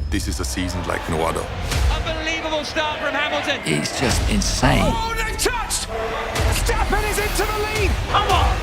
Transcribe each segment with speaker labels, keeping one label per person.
Speaker 1: this is a season like no other.
Speaker 2: Unbelievable start from Hamilton.
Speaker 3: It's just insane.
Speaker 2: Oh, they touched! Verstappen is into the lead. Come on!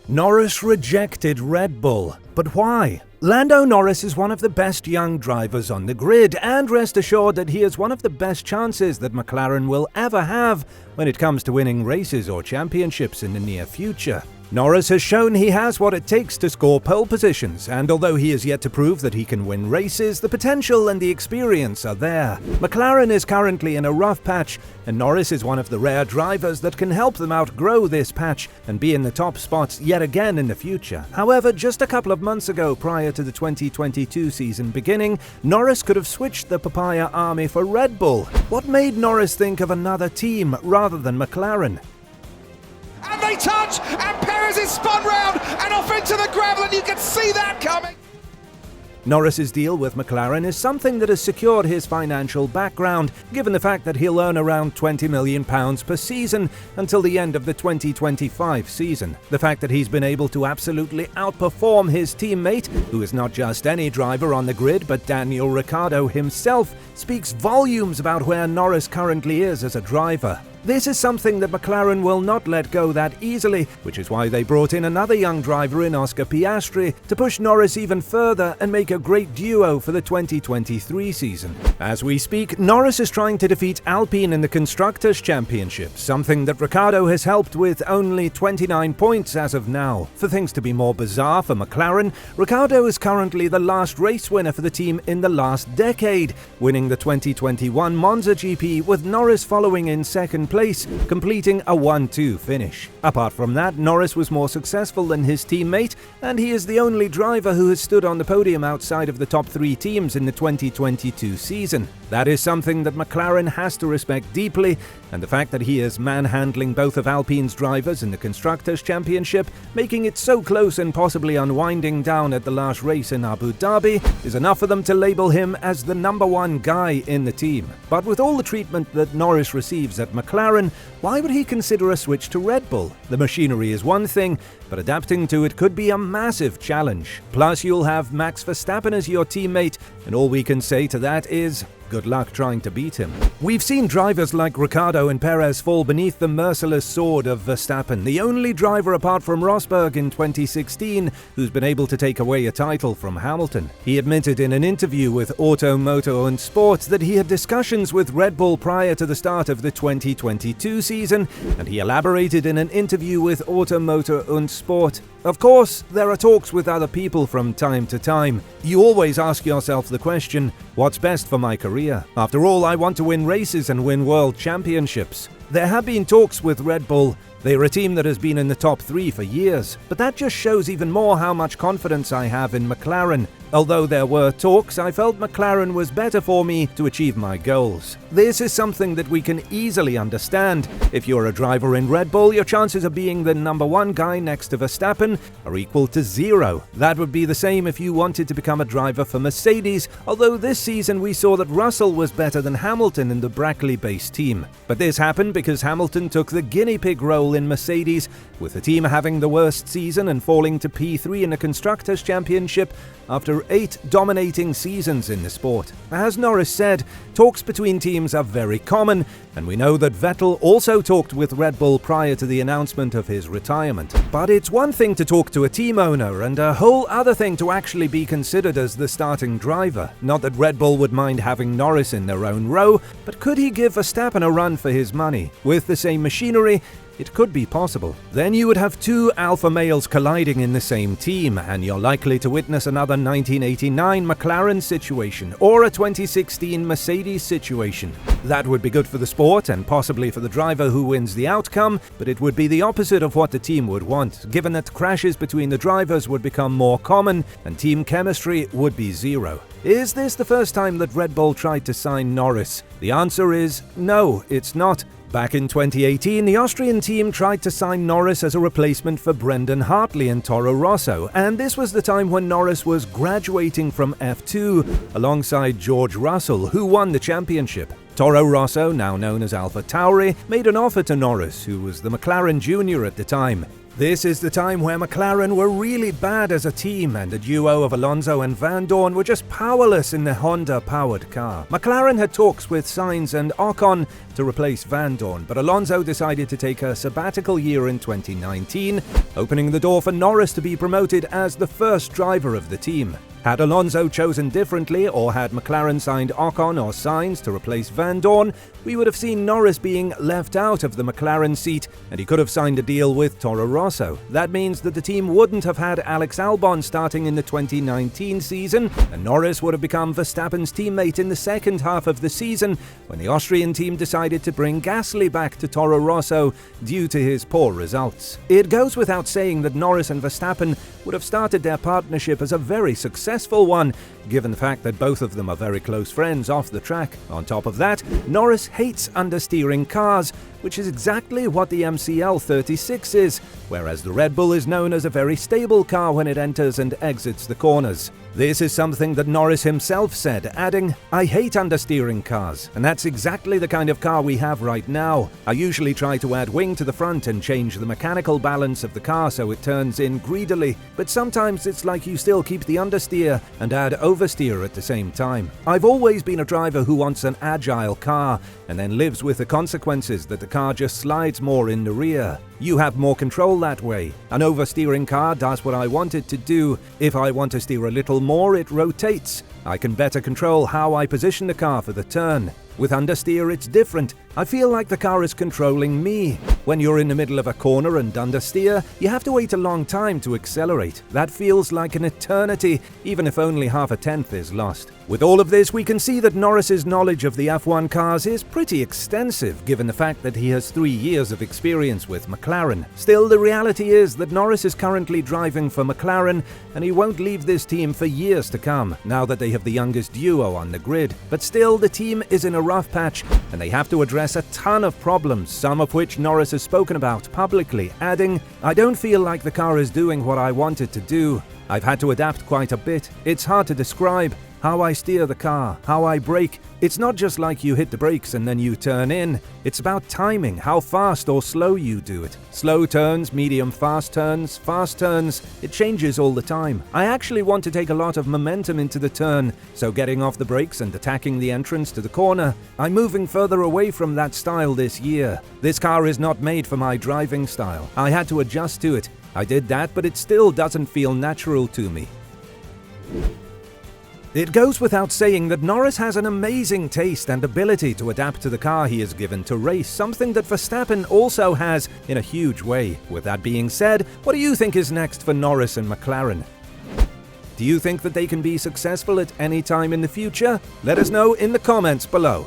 Speaker 4: Norris rejected Red Bull. But why? Lando Norris is one of the best young drivers on the grid, and rest assured that he is one of the best chances that McLaren will ever have when it comes to winning races or championships in the near future. Norris has shown he has what it takes to score pole positions, and although he is yet to prove that he can win races, the potential and the experience are there. McLaren is currently in a rough patch, and Norris is one of the rare drivers that can help them outgrow this patch and be in the top spots yet again in the future. However, just a couple of months ago, prior to the 2022 season beginning, Norris could have switched the papaya army for Red Bull. What made Norris think of another team rather than McLaren?
Speaker 2: And they touch, and Perez is spun round and off into the gravel, and you can see that coming.
Speaker 4: Norris's deal with McLaren is something that has secured his financial background, given the fact that he'll earn around £20 million per season until the end of the 2025 season. The fact that he's been able to absolutely outperform his teammate, who is not just any driver on the grid but Daniel Ricciardo himself, speaks volumes about where Norris currently is as a driver. This is something that McLaren will not let go that easily, which is why they brought in another young driver in Oscar Piastri to push Norris even further and make a great duo for the 2023 season. As we speak, Norris is trying to defeat Alpine in the Constructors' Championship, something that Ricciardo has helped with only 29 points as of now. For things to be more bizarre for McLaren, Ricciardo is currently the last race winner for the team in the last decade, winning the 2021 Monza GP with Norris following in second place, completing a 1-2 finish. Apart from that, Norris was more successful than his teammate, and he is the only driver who has stood on the podium outside of the top 3 teams in the 2022 season. That is something that McLaren has to respect deeply, and the fact that he is manhandling both of Alpine's drivers in the Constructors' Championship, making it so close and possibly unwinding down at the last race in Abu Dhabi, is enough for them to label him as the number one guy in the team. But with all the treatment that Norris receives at McLaren, why would he consider a switch to Red Bull? The machinery is one thing, but adapting to it could be a massive challenge. Plus, you'll have Max Verstappen as your teammate, and all we can say to that is, good luck trying to beat him. We've seen drivers like Ricciardo and Perez fall beneath the merciless sword of Verstappen, the only driver apart from Rosberg in 2016 who's been able to take away a title from Hamilton. He admitted in an interview with Auto, Moto and Sport that he had discussions with Red Bull prior to the start of the 2022 season, and he elaborated in an interview with Auto, Moto and Sport. Of course, there are talks with other people from time to time. You always ask yourself the question, what's best for my career? After all, I want to win races and win world championships. There have been talks with Red Bull. They are a team that has been in the top 3 for years, but that just shows even more how much confidence I have in McLaren. Although there were talks, I felt McLaren was better for me to achieve my goals. This is something that we can easily understand. If you're a driver in Red Bull, your chances of being the number one guy next to Verstappen are equal to 0. That would be the same if you wanted to become a driver for Mercedes, although this season we saw that Russell was better than Hamilton in the Brackley-based team. But this happened because Hamilton took the guinea pig role in Mercedes, with the team having the worst season and falling to P3 in the Constructors' Championship after 8 dominating seasons in the sport. As Norris said, talks between teams are very common, and we know that Vettel also talked with Red Bull prior to the announcement of his retirement. But it's one thing to talk to a team owner and a whole other thing to actually be considered as the starting driver. Not that Red Bull would mind having Norris in their own row, but could he give Verstappen a run for his money? With the same machinery, it could be possible. Then you would have 2 alpha males colliding in the same team, and you're likely to witness another 1989 McLaren situation or a 2016 Mercedes situation. That would be good for the sport and possibly for the driver who wins the outcome, but it would be the opposite of what the team would want, given that crashes between the drivers would become more common and team chemistry would be 0. Is this the first time that Red Bull tried to sign Norris? The answer is no, it's not. Back in 2018, the Austrian team tried to sign Norris as a replacement for Brendan Hartley in Toro Rosso, and this was the time when Norris was graduating from F2 alongside George Russell, who won the championship. Toro Rosso, now known as Alpha Tauri, made an offer to Norris, who was the McLaren Junior at the time. This is the time where McLaren were really bad as a team, and the duo of Alonso and Van Dorn were just powerless in the Honda-powered car. McLaren had talks with Sainz and Ocon to replace Van Dorn, but Alonso decided to take a sabbatical year in 2019, opening the door for Norris to be promoted as the first driver of the team. Had Alonso chosen differently, or had McLaren signed Ocon or Sainz to replace Van Dorn, we would have seen Norris being left out of the McLaren seat, and he could have signed a deal with Toro Rosso. That means that the team wouldn't have had Alex Albon starting in the 2019 season, and Norris would have become Verstappen's teammate in the second half of the season, when the Austrian team decided to bring Gasly back to Toro Rosso due to his poor results. It goes without saying that Norris and Verstappen would have started their partnership as a very successful one, given the fact that both of them are very close friends off the track. On top of that, Norris hates understeering cars, which is exactly what the MCL 36 is, whereas the Red Bull is known as a very stable car when it enters and exits the corners. This is something that Norris himself said, adding, "I hate understeering cars, and that's exactly the kind of car we have right now. I usually try to add wing to the front and change the mechanical balance of the car so it turns in greedily, but sometimes it's like you still keep the understeer and add oversteer at the same time. I've always been a driver who wants an agile car, and then lives with the consequences that the car just slides more in the rear. You have more control that way. An oversteering car does what I want it to do. If I want to steer a little more, it rotates. I can better control how I position the car for the turn. With understeer, it's different. I feel like the car is controlling me. When you're in the middle of a corner and understeer, you have to wait a long time to accelerate. That feels like an eternity, even if only half a tenth is lost." With all of this, we can see that Norris's knowledge of the F1 cars is pretty extensive, given the fact that he has 3 years of experience with McLaren. Still, the reality is that Norris is currently driving for McLaren, and he won't leave this team for years to come, now that they have the youngest duo on the grid. But still, the team is in a rough patch, and they have to address a ton of problems, some of which Norris has spoken about publicly, adding, "I don't feel like the car is doing what I want it to do. I've had to adapt quite a bit. It's hard to describe. How I steer the car, how I brake. It's not just like you hit the brakes and then you turn in. It's about timing, how fast or slow you do it. Slow turns, medium fast turns, it changes all the time. I actually want to take a lot of momentum into the turn, so getting off the brakes and attacking the entrance to the corner, I'm moving further away from that style this year. This car is not made for my driving style. I had to adjust to it. I did that, but it still doesn't feel natural to me." It goes without saying that Norris has an amazing taste and ability to adapt to the car he is given to race, something that Verstappen also has in a huge way. With that being said, what do you think is next for Norris and McLaren? Do you think that they can be successful at any time in the future? Let us know in the comments below.